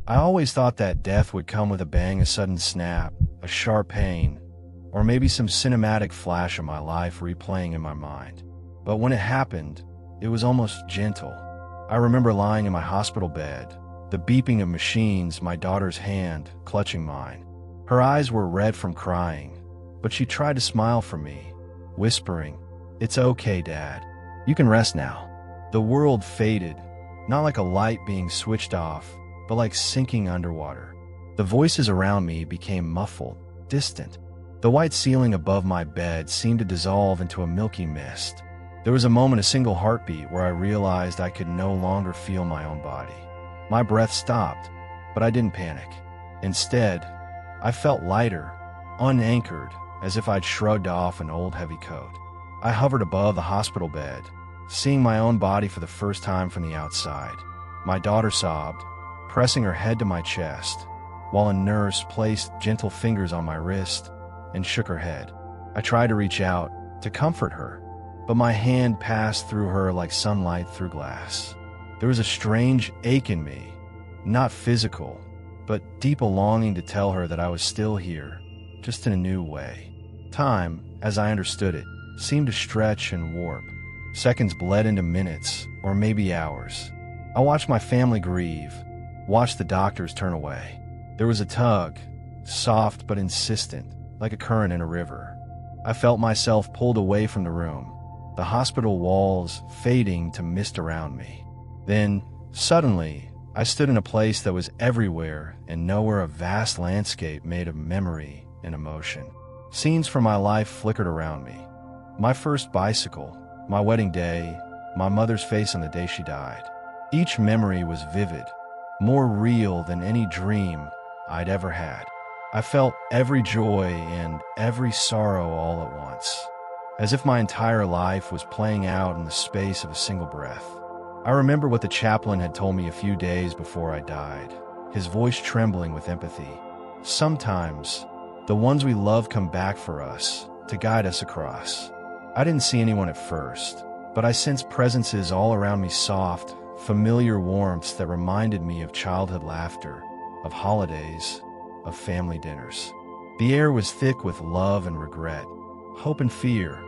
I always thought that death would come with a bang, a sudden snap, a sharp pain, or maybe some cinematic flash of my life replaying in my mind. But when it happened, it was almost gentle. I remember lying in my hospital bed, the beeping of machines, my daughter's hand clutching mine. Her eyes were red from crying, but she tried to smile for me, whispering, "It's okay, Dad. You can rest now." The world faded, not like a light being switched off, but like sinking underwater. The voices around me became muffled, distant. The white ceiling above my bed seemed to dissolve into a milky mist. There was a moment, a single heartbeat, where I realized I could no longer feel my own body. My breath stopped, but I didn't panic. Instead, I felt lighter, unanchored, as if I'd shrugged off an old heavy coat. I hovered above the hospital bed, seeing my own body for the first time from the outside. My daughter sobbed, pressing her head to my chest, while a nurse placed gentle fingers on my wrist and shook her head. I tried to reach out, to comfort her, but my hand passed through her like sunlight through glass. There was a strange ache in me, not physical, but deep a longing to tell her that I was still here, just in a new way. Time, as I understood it, seemed to stretch and warp. Seconds bled into minutes, or maybe hours. I watched my family grieve, watched the doctors turn away. There was a tug, soft but insistent, like a current in a river. I felt myself pulled away from the room, the hospital walls fading to mist around me. Then, suddenly, I stood in a place that was everywhere and nowhere, a vast landscape made of memory and emotion. Scenes from my life flickered around me. My first bicycle, my wedding day, my mother's face on the day she died. Each memory was vivid, more real than any dream I'd ever had. I felt every joy and every sorrow all at once, as if my entire life was playing out in the space of a single breath. I remember what the chaplain had told me a few days before I died, his voice trembling with empathy. Sometimes, the ones we love come back for us, to guide us across. I didn't see anyone at first, but I sensed presences all around me, soft, familiar warmths that reminded me of childhood laughter, of holidays, of family dinners. The air was thick with love and regret, hope and fear,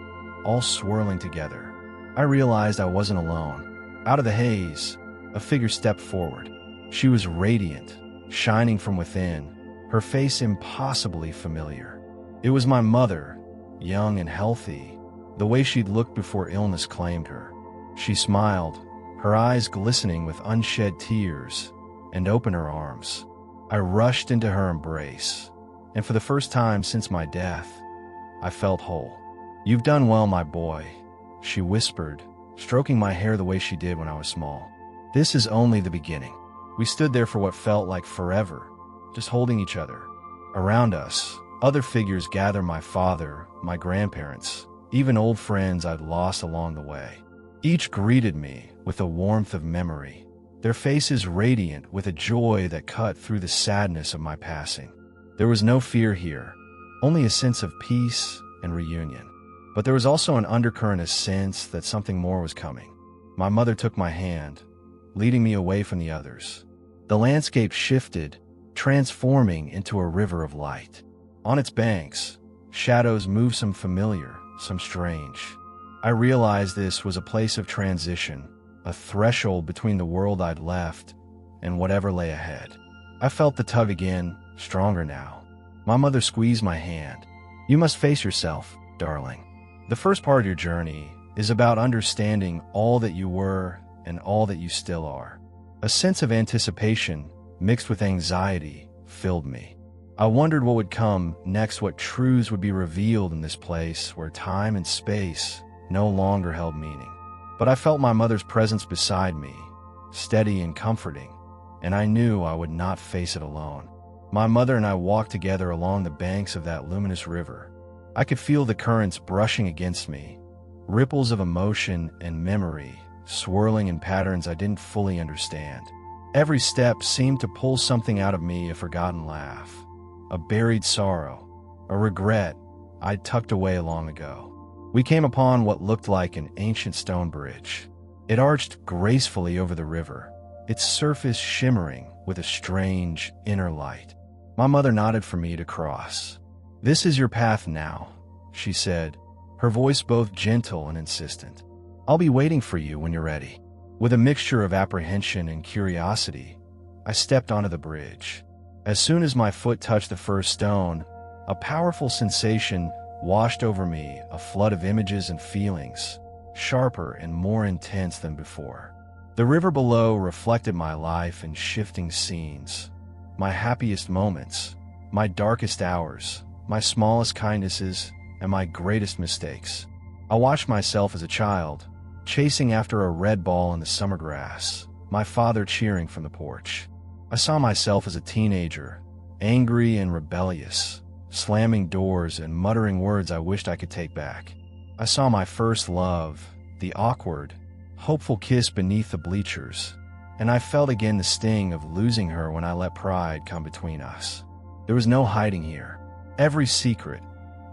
all swirling together. I realized I wasn't alone. Out of the haze, a figure stepped forward. She was radiant, shining from within, her face impossibly familiar. It was my mother, young and healthy, the way she'd looked before illness claimed her. She smiled, her eyes glistening with unshed tears, and opened her arms. I rushed into her embrace, and for the first time since my death, I felt whole. "You've done well, my boy," she whispered, stroking my hair the way she did when I was small. "This is only the beginning." We stood there for what felt like forever, just holding each other. Around us, other figures gathered: my father, my grandparents, even old friends I'd lost along the way. Each greeted me with a warmth of memory, their faces radiant with a joy that cut through the sadness of my passing. There was no fear here, only a sense of peace and reunion. But there was also an undercurrent, a sense that something more was coming. My mother took my hand, leading me away from the others. The landscape shifted, transforming into a river of light. On its banks, shadows moved, some familiar, some strange. I realized this was a place of transition, a threshold between the world I'd left and whatever lay ahead. I felt the tug again, stronger now. My mother squeezed my hand. "You must face yourself, darling. The first part of your journey is about understanding all that you were and all that you still are." A sense of anticipation, mixed with anxiety, filled me. I wondered what would come next, what truths would be revealed in this place where time and space no longer held meaning. But I felt my mother's presence beside me, steady and comforting, and I knew I would not face it alone. My mother and I walked together along the banks of that luminous river. I could feel the currents brushing against me, ripples of emotion and memory swirling in patterns I didn't fully understand. Every step seemed to pull something out of me, a forgotten laugh, a buried sorrow, a regret I'd tucked away long ago. We came upon what looked like an ancient stone bridge. It arched gracefully over the river, its surface shimmering with a strange inner light. My mother nodded for me to cross. "This is your path now," she said, her voice both gentle and insistent. "I'll be waiting for you when you're ready." With a mixture of apprehension and curiosity, I stepped onto the bridge. As soon as my foot touched the first stone, a powerful sensation washed over me, a flood of images and feelings, sharper and more intense than before. The river below reflected my life in shifting scenes, my happiest moments, my darkest hours, my smallest kindnesses, and my greatest mistakes. I watched myself as a child, chasing after a red ball in the summer grass, my father cheering from the porch. I saw myself as a teenager, angry and rebellious, slamming doors and muttering words I wished I could take back. I saw my first love, the awkward, hopeful kiss beneath the bleachers, and I felt again the sting of losing her when I let pride come between us. There was no hiding here. Every secret,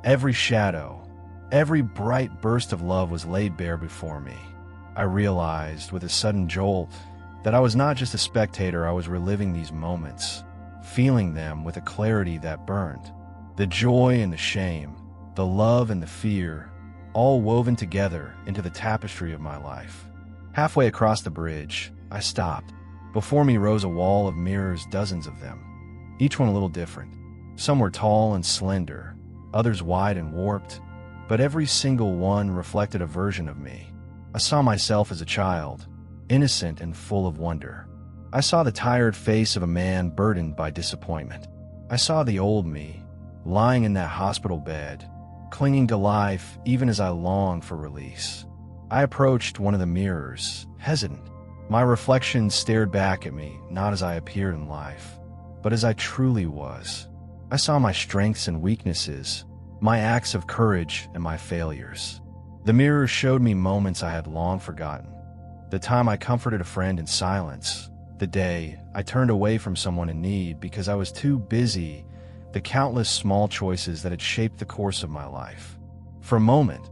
every shadow, every bright burst of love was laid bare before me. I realized with a sudden jolt that I was not just a spectator. I was reliving these moments, feeling them with a clarity that burned. The joy and the shame, the love and the fear, all woven together into the tapestry of my life. Halfway across the bridge, I stopped. Before me rose a wall of mirrors, dozens of them, each one a little different. Some were tall and slender, others wide and warped, but every single one reflected a version of me. I saw myself as a child, innocent and full of wonder. I saw the tired face of a man burdened by disappointment. I saw the old me, lying in that hospital bed, clinging to life even as I longed for release. I approached one of the mirrors, hesitant. My reflection stared back at me, not as I appeared in life, but as I truly was. I saw my strengths and weaknesses, my acts of courage and my failures. The mirror showed me moments I had long forgotten. The time I comforted a friend in silence, the day I turned away from someone in need because I was too busy, the countless small choices that had shaped the course of my life. For a moment,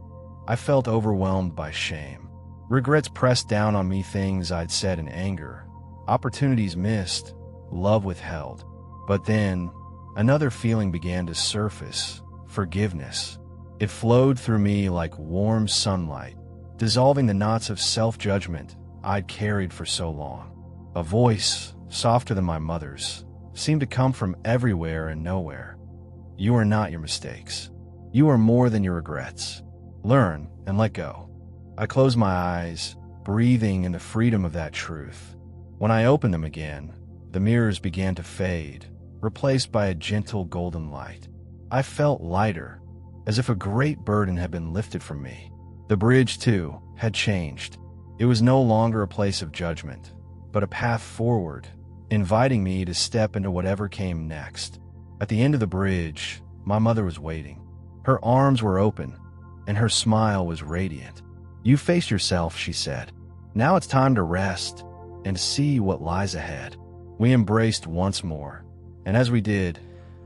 I felt overwhelmed by shame. Regrets pressed down on me, things I'd said in anger, opportunities missed, love withheld. But then, another feeling began to surface, forgiveness. It flowed through me like warm sunlight, dissolving the knots of self-judgment I'd carried for so long. A voice, softer than my mother's, seemed to come from everywhere and nowhere. "You are not your mistakes. You are more than your regrets. Learn and let go." I closed my eyes, breathing in the freedom of that truth. When I opened them again, the mirrors began to fade, replaced by a gentle golden light. I felt lighter, as if a great burden had been lifted from me. The bridge, too, had changed. It was no longer a place of judgment, but a path forward, inviting me to step into whatever came next. At the end of the bridge, my mother was waiting. Her arms were open, and her smile was radiant. "You face yourself," she said. "Now it's time to rest and see what lies ahead." We embraced once more, and as we did,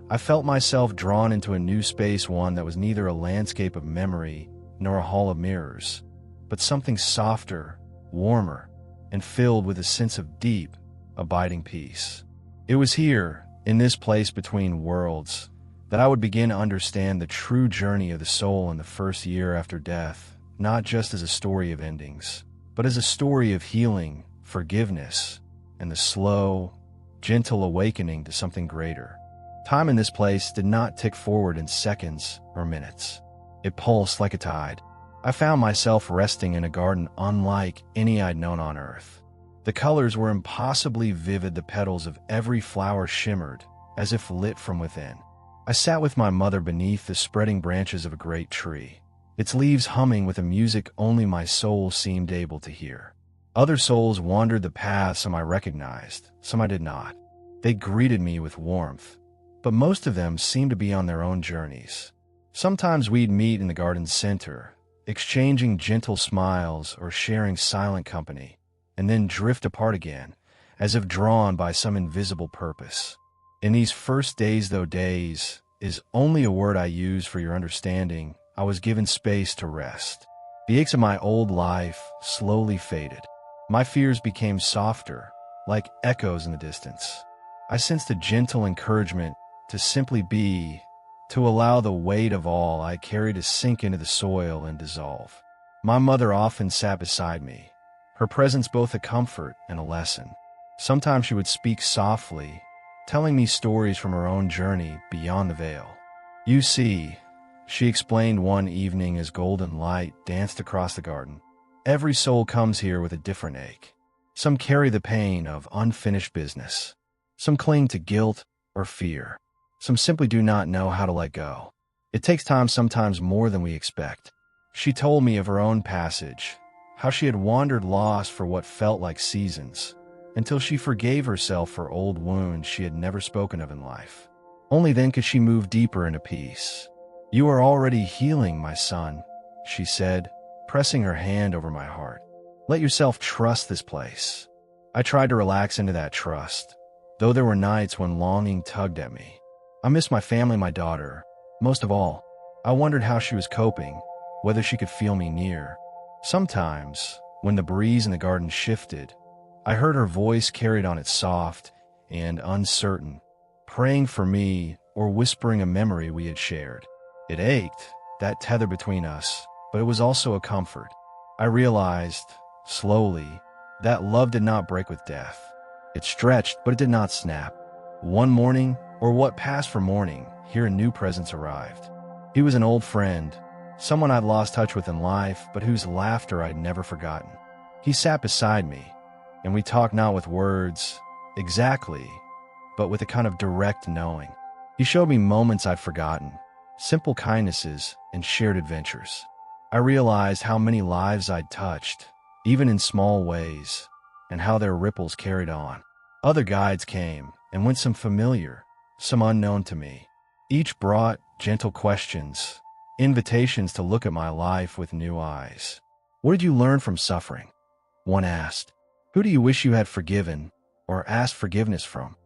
I felt myself drawn into a new space, one that was neither a landscape of memory nor a hall of mirrors, but something softer, warmer, and filled with a sense of deep, abiding peace. It was here, in this place between worlds, that I would begin to understand the true journey of the soul in the first year after death, not just as a story of endings, but as a story of healing, forgiveness, and the slow, gentle awakening to something greater. Time in this place did not tick forward in seconds or minutes. It pulsed like a tide. I found myself resting in a garden unlike any I'd known on Earth. The colors were impossibly vivid. The petals of every flower shimmered, as if lit from within. I sat with my mother beneath the spreading branches of a great tree, its leaves humming with a music only my soul seemed able to hear. Other souls wandered the path, some I recognized, some I did not. They greeted me with warmth, but most of them seemed to be on their own journeys. Sometimes we'd meet in the garden's center, exchanging gentle smiles or sharing silent company, and then drift apart again, as if drawn by some invisible purpose. In these first days, though days is only a word I use for your understanding, I was given space to rest. The aches of my old life slowly faded. My fears became softer, like echoes in the distance. I sensed a gentle encouragement to simply be, to allow the weight of all I carried to sink into the soil and dissolve. My mother often sat beside me, her presence both a comfort and a lesson. Sometimes she would speak softly, telling me stories from her own journey beyond the veil. You see, she explained one evening as golden light danced across the garden, every soul comes here with a different ache. Some carry the pain of unfinished business. Some cling to guilt or fear. Some simply do not know how to let go. It takes time, sometimes more than we expect. She told me of her own passage, how she had wandered lost for what felt like seasons, until she forgave herself for old wounds she had never spoken of in life. Only then could she move deeper into peace. You are already healing, my son, she said, pressing her hand over my heart. Let yourself trust this place. I tried to relax into that trust, though there were nights when longing tugged at me. I missed my family, my daughter. Most of all, I wondered how she was coping, whether she could feel me near. Sometimes, when the breeze in the garden shifted, I heard her voice carried on it soft and uncertain, praying for me or whispering a memory we had shared. It ached, that tether between us, but it was also a comfort. I realized, slowly, that love did not break with death. It stretched, but it did not snap. One morning, or what passed for morning, here a new presence arrived. He was an old friend, someone I'd lost touch with in life, but whose laughter I'd never forgotten. He sat beside me, and we talked not with words, exactly, but with a kind of direct knowing. He showed me moments I'd forgotten, simple kindnesses and shared adventures. I realized how many lives I'd touched, even in small ways, and how their ripples carried on. Other guides came and went, some familiar, some unknown to me. Each brought gentle questions, invitations to look at my life with new eyes. What did you learn from suffering? One asked. Who do you wish you had forgiven or asked forgiveness from?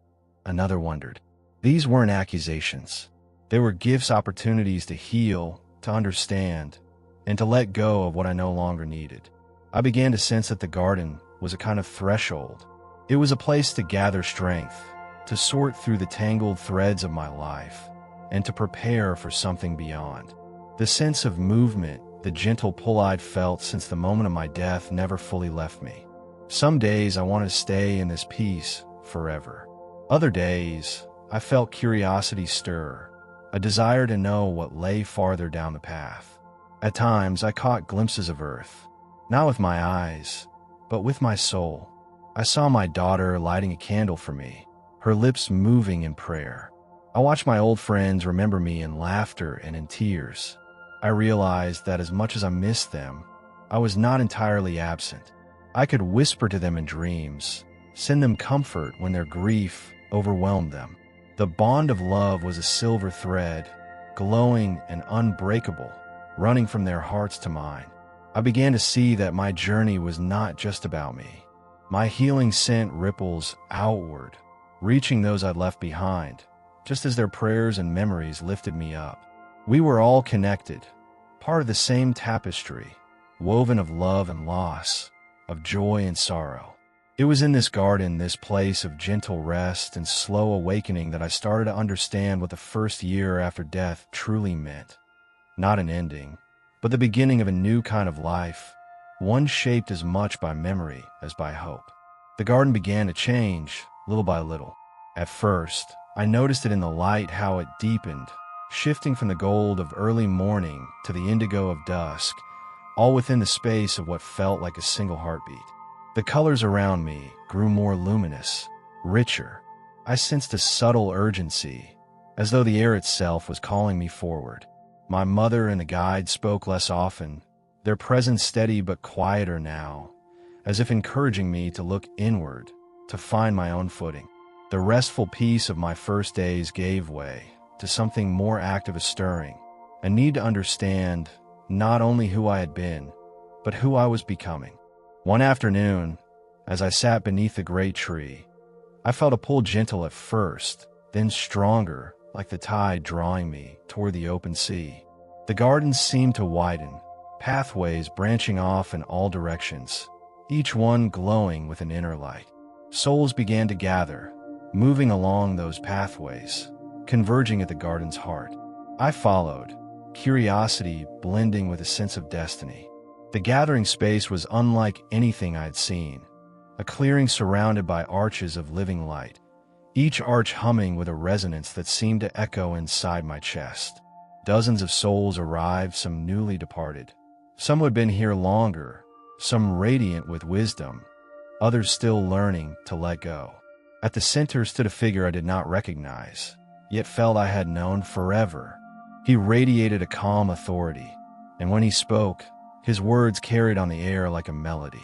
Another wondered. These weren't accusations. They were gifts, opportunities to heal, to understand, and to let go of what I no longer needed. I began to sense that the garden was a kind of threshold. It was a place to gather strength, to sort through the tangled threads of my life, and to prepare for something beyond. The sense of movement, the gentle pull I'd felt since the moment of my death never fully left me. Some days I wanted to stay in this peace forever. Other days, I felt curiosity stir, a desire to know what lay farther down the path. At times, I caught glimpses of earth, not with my eyes, but with my soul. I saw my daughter lighting a candle for me, her lips moving in prayer. I watched my old friends remember me in laughter and in tears. I realized that as much as I missed them, I was not entirely absent. I could whisper to them in dreams, send them comfort when their grief overwhelmed them. The bond of love was a silver thread, glowing and unbreakable, running from their hearts to mine. I began to see that my journey was not just about me. My healing sent ripples outward, reaching those I'd left behind, just as their prayers and memories lifted me up. We were all connected, part of the same tapestry, woven of love and loss, of joy and sorrow. It was in this garden, this place of gentle rest and slow awakening, that I started to understand what the first year after death truly meant. Not an ending, but the beginning of a new kind of life, one shaped as much by memory as by hope. The garden began to change, little by little. At first, I noticed it in the light, how it deepened, shifting from the gold of early morning to the indigo of dusk, all within the space of what felt like a single heartbeat. The colors around me grew more luminous, richer. I sensed a subtle urgency, as though the air itself was calling me forward. My mother and the guide spoke less often, their presence steady but quieter now, as if encouraging me to look inward, to find my own footing. The restful peace of my first days gave way to something more active, a stirring, a need to understand not only who I had been, but who I was becoming. One afternoon, as I sat beneath the great tree, I felt a pull, gentle at first, then stronger, like the tide drawing me toward the open sea. The garden seemed to widen, pathways branching off in all directions, each one glowing with an inner light. Souls began to gather, moving along those pathways, converging at the garden's heart. I followed, curiosity blending with a sense of destiny. The gathering space was unlike anything I'd seen, a clearing surrounded by arches of living light, each arch humming with a resonance that seemed to echo inside my chest. Dozens of souls arrived, some newly departed. Some who had been here longer, some radiant with wisdom, others still learning to let go. At the center stood a figure I did not recognize, yet felt I had known forever. He radiated a calm authority, and when he spoke, his words carried on the air like a melody.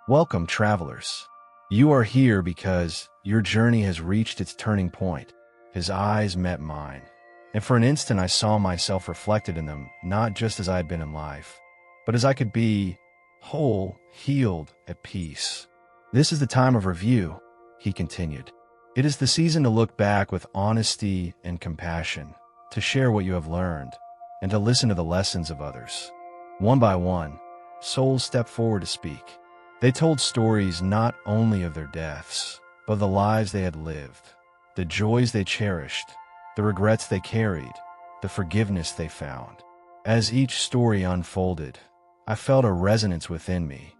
"Welcome, travelers. You are here because your journey has reached its turning point." His eyes met mine, and for an instant I saw myself reflected in them, not just as I had been in life, but as I could be, whole, healed, at peace. "This is the time of review," he continued. "It is the season to look back with honesty and compassion, to share what you have learned, and to listen to the lessons of others." One by one, souls stepped forward to speak. They told stories not only of their deaths, but of the lives they had lived, the joys they cherished, the regrets they carried, the forgiveness they found. As each story unfolded, I felt a resonance within me,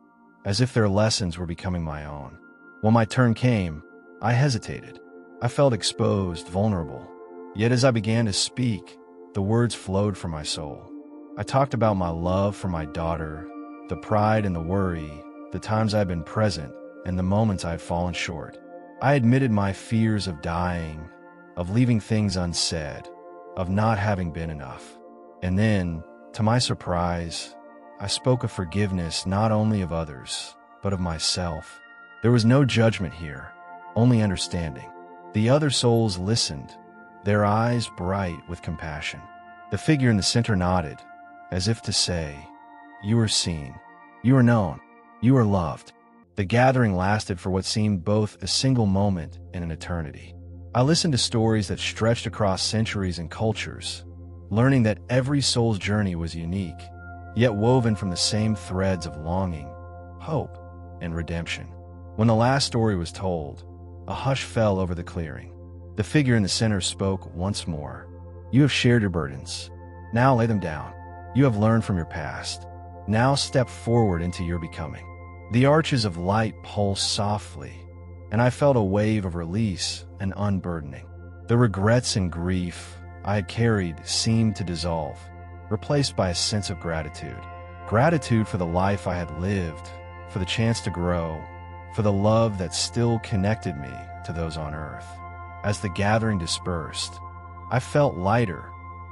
as if their lessons were becoming my own. When my turn came, I hesitated. I felt exposed, vulnerable. Yet as I began to speak, the words flowed from my soul. I talked about my love for my daughter, the pride and the worry, the times I had been present, and the moments I had fallen short. I admitted my fears of dying, of leaving things unsaid, of not having been enough. And then, to my surprise, I spoke of forgiveness not only of others, but of myself. There was no judgment here, only understanding. The other souls listened, their eyes bright with compassion. The figure in the center nodded, as if to say, "You are seen, you are known, you are loved." The gathering lasted for what seemed both a single moment and an eternity. I listened to stories that stretched across centuries and cultures, learning that every soul's journey was unique, yet woven from the same threads of longing, hope, and redemption. When the last story was told, a hush fell over the clearing. The figure in the center spoke once more. "You have shared your burdens. Now lay them down. You have learned from your past. Now step forward into your becoming." The arches of light pulsed softly, and I felt a wave of release and unburdening. The regrets and grief I had carried seemed to dissolve, replaced by a sense of gratitude. Gratitude for the life I had lived, for the chance to grow, for the love that still connected me to those on earth. As the gathering dispersed, I felt lighter,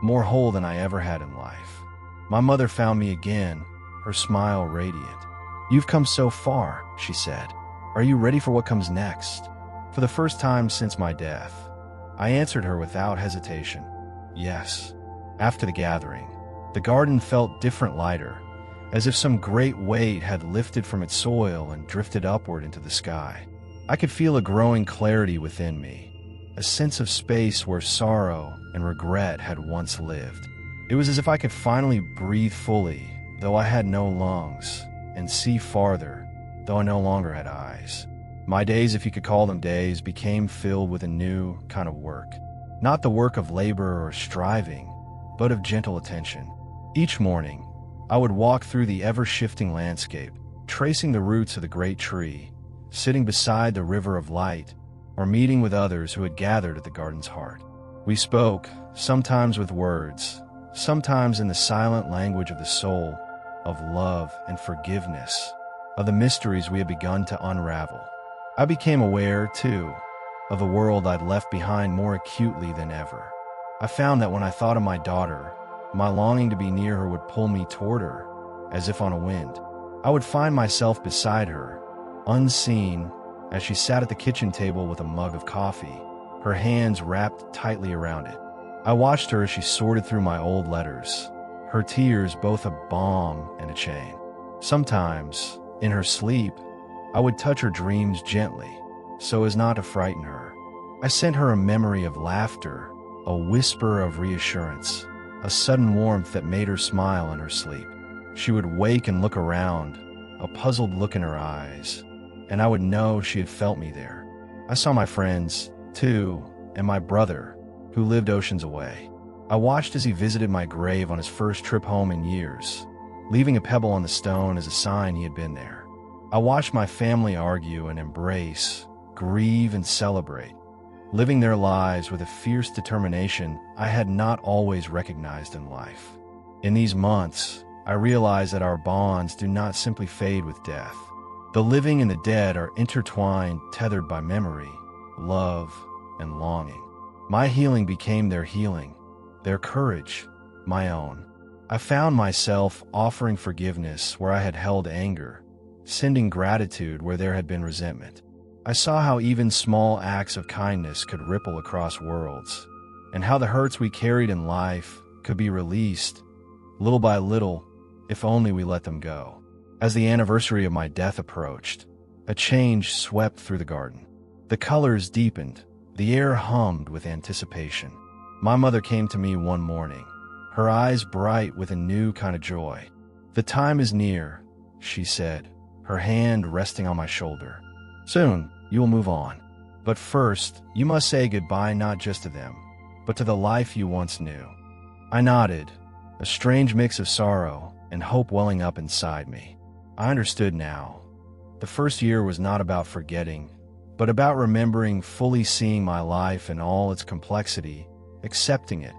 more whole than I ever had in life. My mother found me again, her smile radiant. "You've come so far," she said. "Are you ready for what comes next?" For the first time since my death, I answered her without hesitation. Yes. After the gathering, the garden felt different, lighter, as if some great weight had lifted from its soil and drifted upward into the sky. I could feel a growing clarity within me, a sense of space where sorrow and regret had once lived. It was as if I could finally breathe fully, though I had no lungs, and see farther, though I no longer had eyes. My days, if you could call them days, became filled with a new kind of work. Not the work of labor or striving, but of gentle attention. Each morning, I would walk through the ever-shifting landscape, tracing the roots of the great tree, sitting beside the river of light, or meeting with others who had gathered at the garden's heart. We spoke, sometimes with words, sometimes in the silent language of the soul, of love and forgiveness, of the mysteries we had begun to unravel. I became aware, too, of the world I'd left behind more acutely than ever. I found that when I thought of my daughter, my longing to be near her would pull me toward her, as if on a wind. I would find myself beside her, unseen, as she sat at the kitchen table with a mug of coffee, her hands wrapped tightly around it. I watched her as she sorted through my old letters, her tears both a balm and a chain. Sometimes, in her sleep, I would touch her dreams gently, so as not to frighten her. I sent her a memory of laughter, a whisper of reassurance, a sudden warmth that made her smile in her sleep. She would wake and look around, a puzzled look in her eyes, and I would know she had felt me there. I saw my friends, too, and my brother, who lived oceans away. I watched as he visited my grave on his first trip home in years, leaving a pebble on the stone as a sign he had been there. I watched my family argue and embrace, grieve and celebrate, living their lives with a fierce determination I had not always recognized in life. In these months, I realized that our bonds do not simply fade with death. The living and the dead are intertwined, tethered by memory, love, and longing. My healing became their healing, their courage, my own. I found myself offering forgiveness where I had held anger, sending gratitude where there had been resentment. I saw how even small acts of kindness could ripple across worlds, and how the hurts we carried in life could be released, little by little, if only we let them go. As the anniversary of my death approached, a change swept through the garden. The colors deepened, the air hummed with anticipation. My mother came to me one morning, her eyes bright with a new kind of joy. "The time is near," she said, her hand resting on my shoulder. "Soon, you will move on. But first, you must say goodbye not just to them, but to the life you once knew." I nodded, a strange mix of sorrow and hope welling up inside me. I understood now. The first year was not about forgetting, but about remembering, fully seeing my life in all its complexity, accepting it,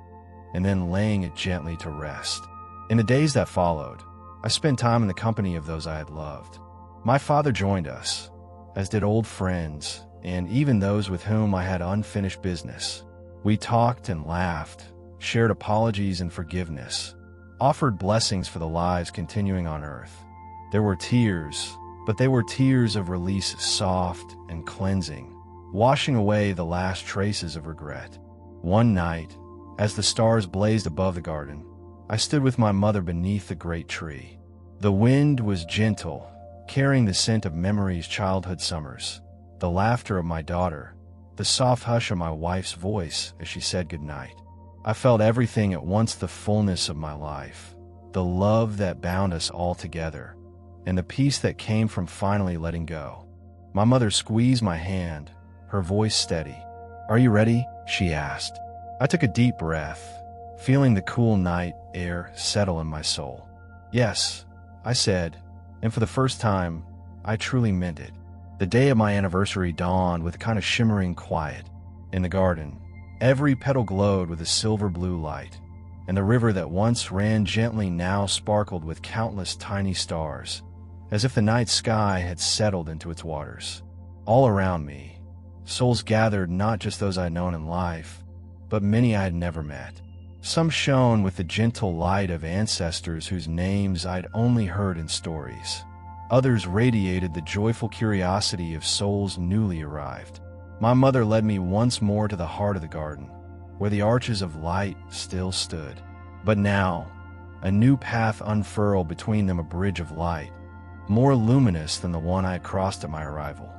and then laying it gently to rest. In the days that followed, I spent time in the company of those I had loved. My father joined us, as did old friends, and even those with whom I had unfinished business. We talked and laughed, shared apologies and forgiveness, offered blessings for the lives continuing on earth. There were tears, but they were tears of release, soft and cleansing, washing away the last traces of regret. One night, as the stars blazed above the garden, I stood with my mother beneath the great tree. The wind was gentle, carrying the scent of memory's childhood summers, the laughter of my daughter, the soft hush of my wife's voice as she said goodnight. I felt everything at once, the fullness of my life, the love that bound us all together, and the peace that came from finally letting go. My mother squeezed my hand, her voice steady. "Are you ready?" she asked. I took a deep breath, feeling the cool night air settle in my soul. "Yes," I said, and for the first time, I truly meant it. The day of my anniversary dawned with a kind of shimmering quiet. In the garden, every petal glowed with a silver blue light, and the river that once ran gently now sparkled with countless tiny stars, as if the night sky had settled into its waters. All around me, souls gathered, not just those I'd known in life, but many I had never met. Some shone with the gentle light of ancestors whose names I'd only heard in stories. Others radiated the joyful curiosity of souls newly arrived. My mother led me once more to the heart of the garden, where the arches of light still stood. But now, a new path unfurled between them, a bridge of light, more luminous than the one I had crossed at my arrival.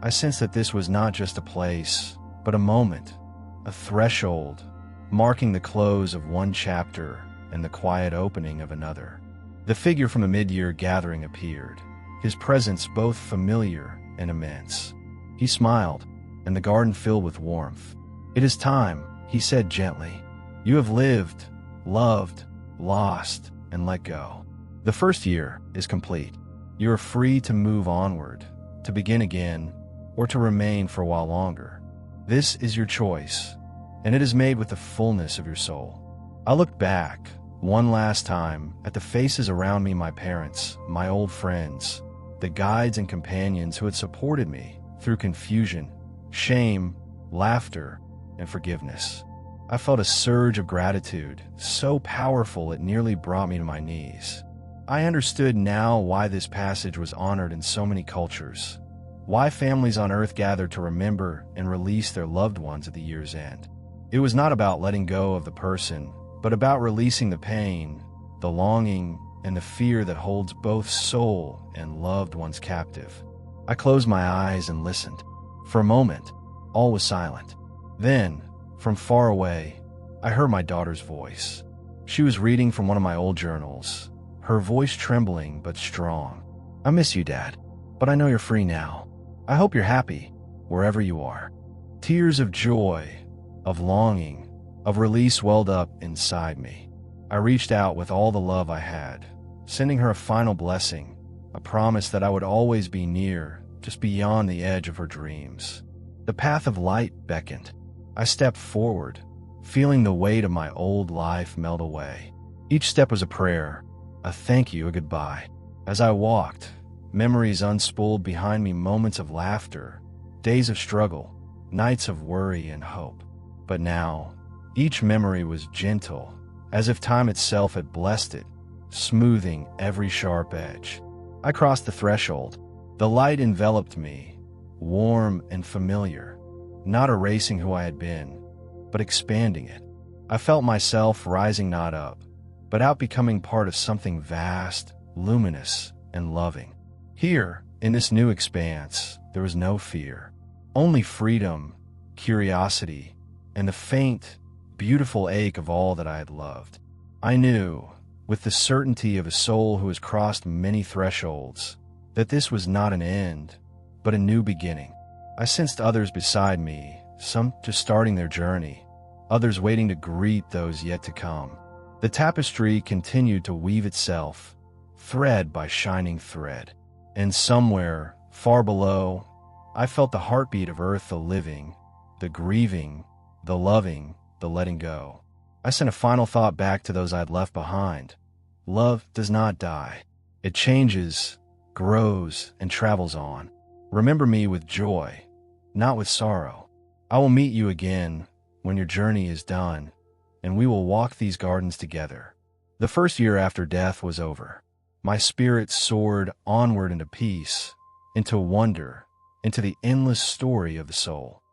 I sensed that this was not just a place, but a moment, a threshold, marking the close of one chapter and the quiet opening of another. The figure from the mid-year gathering appeared, his presence both familiar and immense. He smiled, and the garden filled with warmth. "It is time," he said gently. "You have lived, loved, lost, and let go. The first year is complete. You are free to move onward, to begin again, or to remain for a while longer. This is your choice, and it is made with the fullness of your soul." I looked back, one last time, at the faces around me, my parents, my old friends, the guides and companions who had supported me through confusion, shame, laughter, and forgiveness. I felt a surge of gratitude, so powerful it nearly brought me to my knees. I understood now why this passage was honored in so many cultures, why families on earth gathered to remember and release their loved ones at the year's end. It was not about letting go of the person, but about releasing the pain, the longing, and the fear that holds both soul and loved ones captive. I closed my eyes and listened. For a moment, all was silent. Then, from far away, I heard my daughter's voice. She was reading from one of my old journals, her voice trembling but strong. "I miss you, Dad, but I know you're free now. I hope you're happy, wherever you are. Tears of joy, of longing, of release welled up inside me. I reached out with all the love I had, sending her a final blessing, a promise that I would always be near, just beyond the edge of her dreams. The path of light beckoned. I stepped forward, feeling the weight of my old life melt away. Each step was a prayer, a thank you, a goodbye. As I walked, memories unspooled behind me, moments of laughter, days of struggle, nights of worry and hope. But now, each memory was gentle, as if time itself had blessed it, smoothing every sharp edge. I crossed the threshold. The light enveloped me, warm and familiar, not erasing who I had been, but expanding it. I felt myself rising not up, but out, becoming part of something vast, luminous, and loving. Here, in this new expanse, there was no fear, only freedom, curiosity, and the faint, beautiful ache of all that I had loved. I knew, with the certainty of a soul who has crossed many thresholds, that this was not an end, but a new beginning. I sensed others beside me, some just starting their journey, others waiting to greet those yet to come. The tapestry continued to weave itself, thread by shining thread. And somewhere, far below, I felt the heartbeat of earth, the living, the grieving, the loving, the letting go. I sent a final thought back to those I had left behind. Love does not die. It changes, grows, and travels on. Remember me with joy, not with sorrow. I will meet you again when your journey is done, and we will walk these gardens together. The first year after death was over. My spirit soared onward into peace, into wonder, into the endless story of the soul.